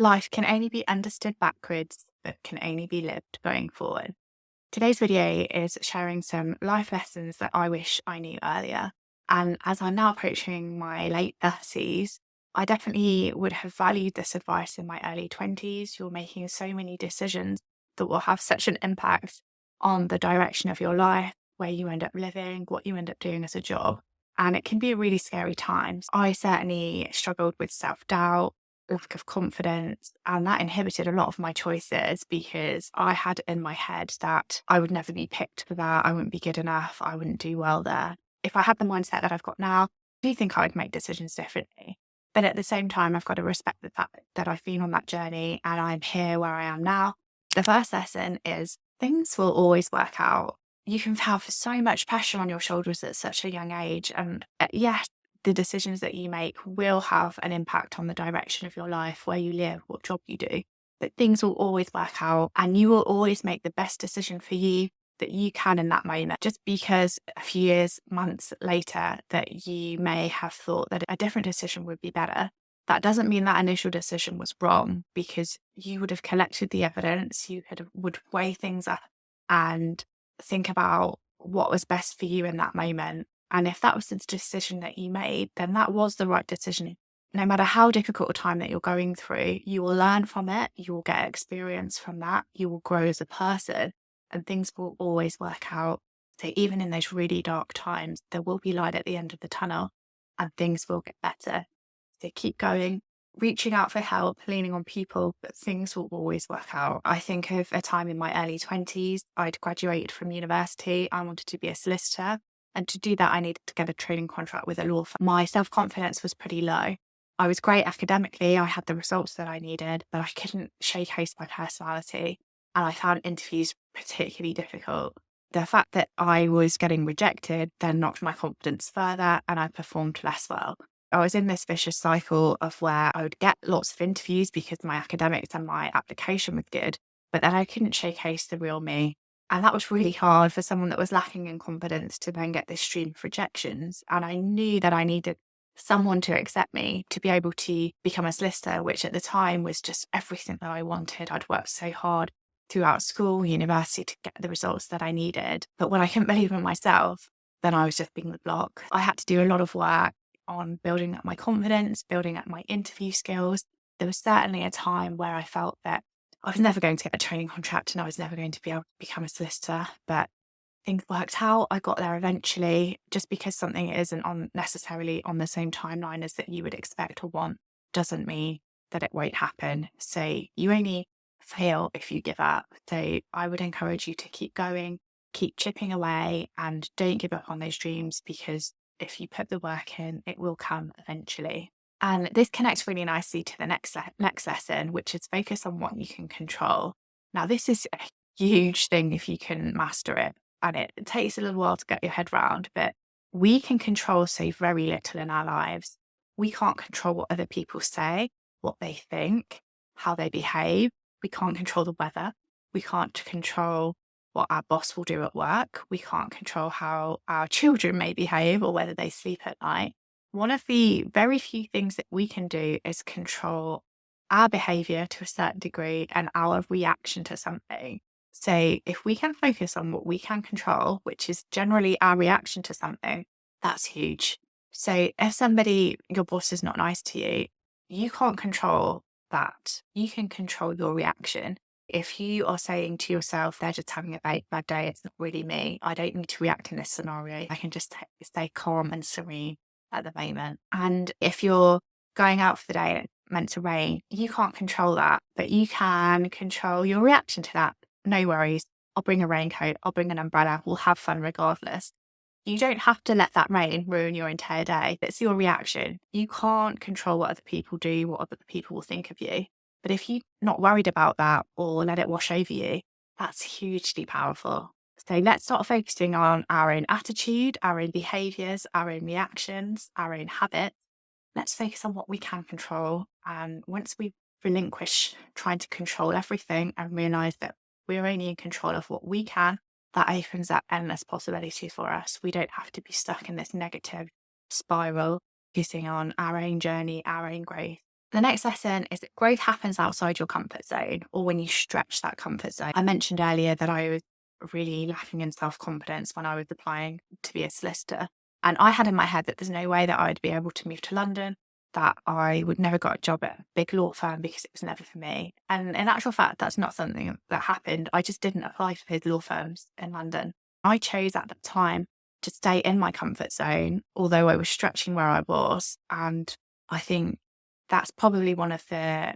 Life can only be understood backwards, but can only be lived going forward. Today's video is sharing some life lessons that I wish I knew earlier. And as I'm now approaching my late 30s, I definitely would have valued this advice in my early 20s. You're making so many decisions that will have such an impact on the direction of your life, where you end up living, what you end up doing as a job. And it can be a really scary time. I certainly struggled with self doubt, lack of confidence, and that inhibited a lot of my choices because I had in my head that I would never be picked for that. I wouldn't be good enough. I wouldn't do well there. If I had the mindset that I've got now, I do think I would make decisions differently. But at the same time, I've got to respect the fact that I've been on that journey and I'm here where I am now. The first lesson is things will always work out. You can have so much pressure on your shoulders at such a young age. And yes, the decisions that you make will have an impact on the direction of your life, where you live, what job you do. But things will always work out and you will always make the best decision for you that you can in that moment. Just because a few years, months later, that you may have thought that a different decision would be better, that doesn't mean that initial decision was wrong, because you would have collected the evidence, would weigh things up and think about what was best for you in that moment. And if that was the decision that you made, then that was the right decision. No matter how difficult a time that you're going through, you will learn from it, you will get experience from that, you will grow as a person, and things will always work out. So even in those really dark times, there will be light at the end of the tunnel and things will get better. So keep going, reaching out for help, leaning on people, but things will always work out. I think of a time in my early 20s, I'd graduated from university, I wanted to be a solicitor. And to do that, I needed to get a training contract with a law firm. My self confidence was pretty low. I was great academically, I had the results that I needed, but I couldn't showcase my personality. And I found interviews particularly difficult. The fact that I was getting rejected then knocked my confidence further and I performed less well. I was in this vicious cycle of where I would get lots of interviews because my academics and my application was good, but then I couldn't showcase the real me. And that was really hard for someone that was lacking in confidence to then get this stream of rejections. And I knew that I needed someone to accept me to be able to become a solicitor, which at the time was just everything that I wanted. I'd worked so hard throughout school, university to get the results that I needed. But when I couldn't believe in myself, then I was just being the block. I had to do a lot of work on building up my confidence, building up my interview skills. There was certainly a time where I felt that I was never going to get a training contract and I was never going to be able to become a solicitor, but things worked out. I got there eventually. Just because something isn't on necessarily on the same timeline as that you would expect or want doesn't mean that it won't happen. So you only fail if you give up. So I would encourage you to keep going, keep chipping away, and don't give up on those dreams, because if you put the work in, it will come eventually. And this connects really nicely to the next lesson, which is focus on what you can control. Now, this is a huge thing if you can master it, and it takes a little while to get your head round, but we can control so very little in our lives. We can't control what other people say, what they think, how they behave. We can't control the weather. We can't control what our boss will do at work. We can't control how our children may behave or whether they sleep at night. One of the very few things that we can do is control our behavior to a certain degree and our reaction to something. So if we can focus on what we can control, which is generally our reaction to something, that's huge. So if your boss is not nice to you, you can't control that. You can control your reaction. If you are saying to yourself, they're just having a bad day, it's not really me, I don't need to react in this scenario, I can just stay calm and serene at the moment. And if you're going out for the day and it's meant to rain, you can't control that, but you can control your reaction to that. No worries. I'll bring a raincoat, I'll bring an umbrella, we'll have fun regardless. You don't have to let that rain ruin your entire day. That's your reaction. You can't control what other people do, what other people will think of you. But if you're not worried about that or let it wash over you, that's hugely powerful. So let's start focusing on our own attitude, our own behaviors, our own reactions, our own habits. Let's focus on what we can control. And once we relinquish trying to control everything and realize that we're only in control of what we can, that opens up endless possibilities for us. We don't have to be stuck in this negative spiral, focusing on our own journey, our own growth, The next lesson is that growth happens outside your comfort zone or when you stretch that comfort zone. I mentioned earlier that I was really lacking in self confidence when I was applying to be a solicitor. And I had in my head that there's no way that I'd be able to move to London, that I would never got a job at a big law firm because it was never for me. And in actual fact, that's not something that happened. I just didn't apply for big law firms in London. I chose at the time to stay in my comfort zone, although I was stretching where I was. And I think that's probably one of the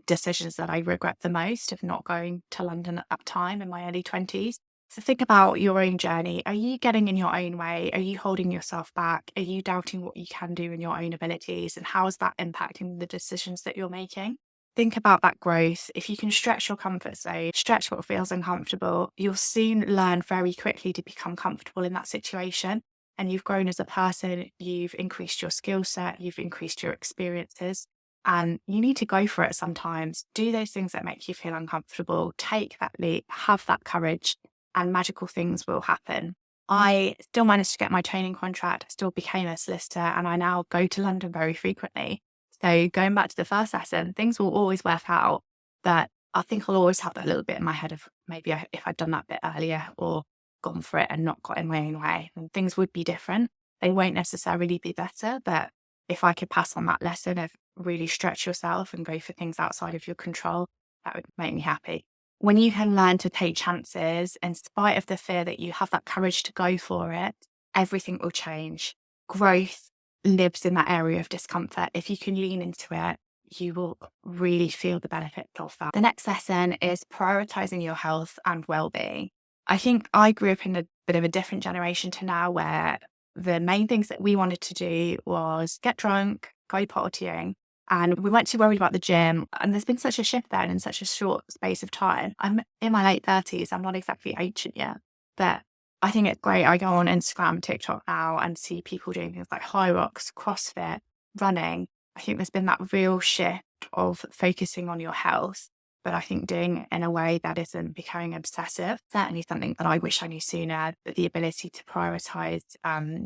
decisions that I regret the most of not going to London at that time in my early 20s. So think about your own journey. Are you getting in your own way? Are you holding yourself back? Are you doubting what you can do in your own abilities? And how is that impacting the decisions that you're making? Think about that growth. If you can stretch your comfort zone, stretch what feels uncomfortable, you'll soon learn very quickly to become comfortable in that situation. And you've grown as a person, you've increased your skill set, you've increased your experiences. And you need to go for it sometimes. Do those things that make you feel uncomfortable. Take that leap, have that courage, and magical things will happen. I still managed to get my training contract, still became a solicitor, and I now go to London very frequently. So going back to the first lesson, things will always work out. But I think I'll always have that little bit in my head of maybe if I'd done that bit earlier or gone for it and not got in my own way, then things would be different. They won't necessarily be better, but if I could pass on that lesson of really stretch yourself and go for things outside of your control, that would make me happy. When you can learn to take chances, in spite of the fear that you have that courage to go for it, everything will change. Growth lives in that area of discomfort. If you can lean into it, you will really feel the benefits of that. The next lesson is prioritizing your health and well-being. I think I grew up in a bit of a different generation to now where the main things that we wanted to do was get drunk, go partying, and we weren't too worried about the gym. And there's been such a shift there in such a short space of time. I'm in my late 30s. I'm not exactly ancient yet, but I think it's great. I go on Instagram, TikTok now and see people doing things like high rocks, CrossFit, running. I think there's been that real shift of focusing on your health, but I think doing it in a way that isn't becoming obsessive. Certainly something that I wish I knew sooner, but the ability to prioritize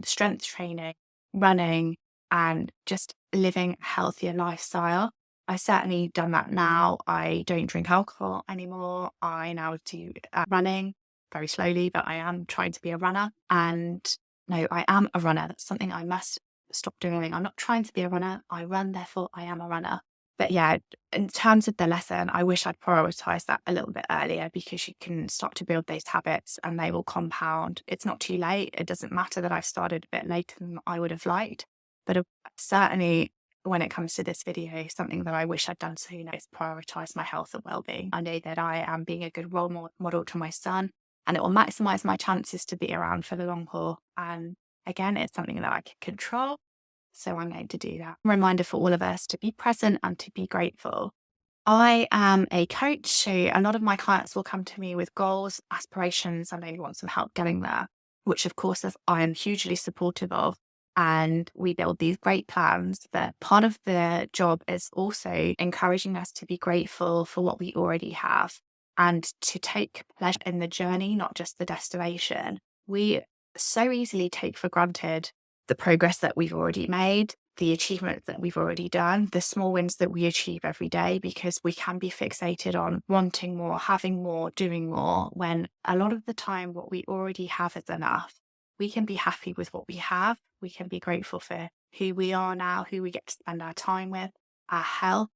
strength training, running, and just living a healthier lifestyle. I've certainly done that now. I don't drink alcohol anymore. I now do running very slowly, but I am trying to be a runner. And no, I am a runner. That's something I must stop doing. I'm not trying to be a runner. I run, therefore I am a runner. But yeah, in terms of the lesson, I wish I'd prioritized that a little bit earlier because you can start to build those habits and they will compound. It's not too late. It doesn't matter that I've started a bit later than I would have liked. But certainly when it comes to this video, something that I wish I'd done sooner is prioritize my health and well-being. I know that I am being a good role model to my son and it will maximize my chances to be around for the long haul. And again, it's something that I can control. So I'm going to do that. Reminder for all of us to be present and to be grateful. I am a coach, so a lot of my clients will come to me with goals, aspirations, and they want some help getting there, which of course I am hugely supportive of. And we build these great plans, but part of the job is also encouraging us to be grateful for what we already have and to take pleasure in the journey, not just the destination. We so easily take for granted the progress that we've already made, the achievements that we've already done, the small wins that we achieve every day, because we can be fixated on wanting more, having more, doing more, when a lot of the time what we already have is enough. We can be happy with what we have. We can be grateful for who we are now, who we get to spend our time with, our health.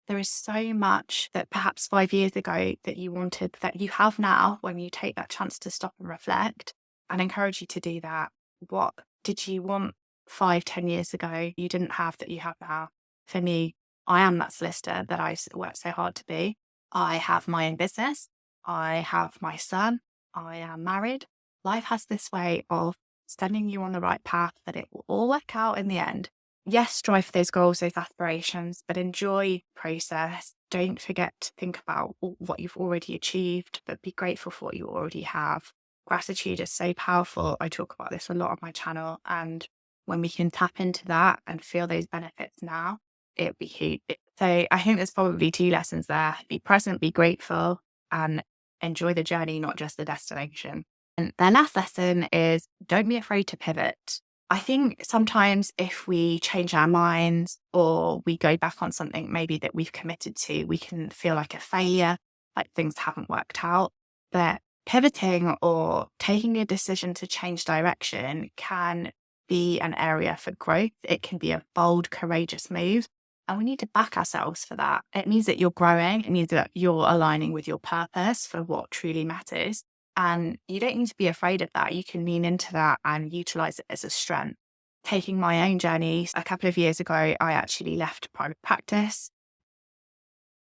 There is so much that perhaps 5 years ago that you wanted that you have now when you take that chance to stop and reflect. And encourage you to do that. What did you want 5, 10 years ago you didn't have that you have now? For me, I am that solicitor that I worked so hard to be. I have my own business. I have my son. I am married. Life has this way of sending you on the right path that it will all work out in the end. Yes, strive for those goals, those aspirations, but enjoy the process. Don't forget to think about what you've already achieved, but be grateful for what you already have. Gratitude is so powerful. I talk about this a lot on my channel. And when we can tap into that and feel those benefits now, it'd be huge. So I think there's probably 2 lessons there. Be present, be grateful, and enjoy the journey, not just the destination. And the last lesson is don't be afraid to pivot. I think sometimes if we change our minds or we go back on something maybe that we've committed to, we can feel like a failure, like things haven't worked out. But pivoting or taking a decision to change direction can be an area for growth. It can be a bold, courageous move. And we need to back ourselves for that. It means that you're growing. It means that you're aligning with your purpose for what truly matters. And you don't need to be afraid of that. You can lean into that and utilize it as a strength. Taking my own journey, a couple of years ago, I actually left private practice.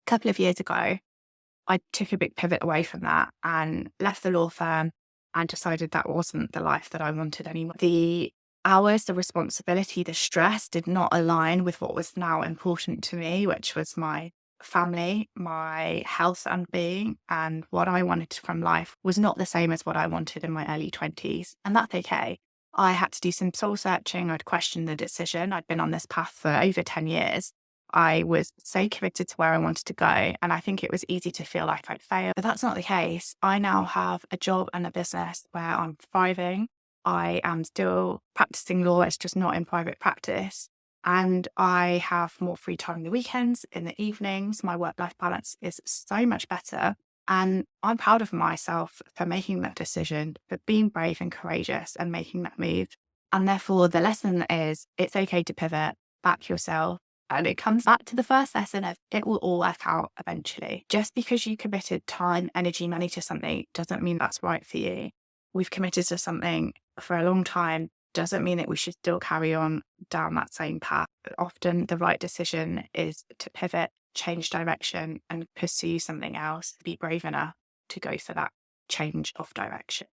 A couple of years ago, I took a big pivot away from that and left the law firm and decided that wasn't the life that I wanted anymore. The hours, the responsibility, the stress did not align with what was now important to me, which was my family, my health and being, and what I wanted from life was not the same as what I wanted in my early 20s. And that's okay. I had to do some soul searching. I'd questioned the decision. I'd been on this path for over 10 years. I was so committed to where I wanted to go. And I think it was easy to feel like I'd failed. But that's not the case. I now have a job and a business where I'm thriving. I am still practicing law. It's just not in private practice. And I have more free time in the weekends, in the evenings. My work-life balance is so much better. And I'm proud of myself for making that decision, for being brave and courageous and making that move. And therefore, the lesson is it's okay to pivot, back yourself. And it comes back to the first lesson of it will all work out eventually. Just because you committed time, energy, money to something doesn't mean that's right for you. We've committed to something for a long time doesn't mean that we should still carry on down that same path. Often the right decision is to pivot, change direction, and pursue something else. Be brave enough to go for that change of direction.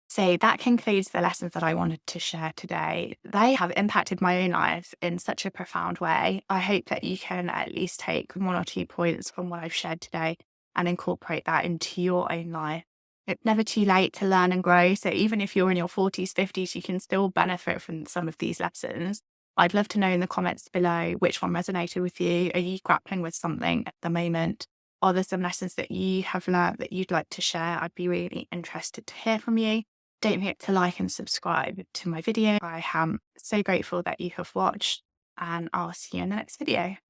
So that concludes the lessons that I wanted to share today. They have impacted my own life in such a profound way. I hope that you can at least take 1 or 2 points from what I've shared today and incorporate that into your own life. It's never too late to learn and grow. So even if you're in your 40s, 50s, you can still benefit from some of these lessons. I'd love to know in the comments below which one resonated with you. Are you grappling with something at the moment? Are there some lessons that you have learned that you'd like to share? I'd be really interested to hear from you. Don't forget to like and subscribe to my video. I am so grateful that you have watched, and I'll see you in the next video.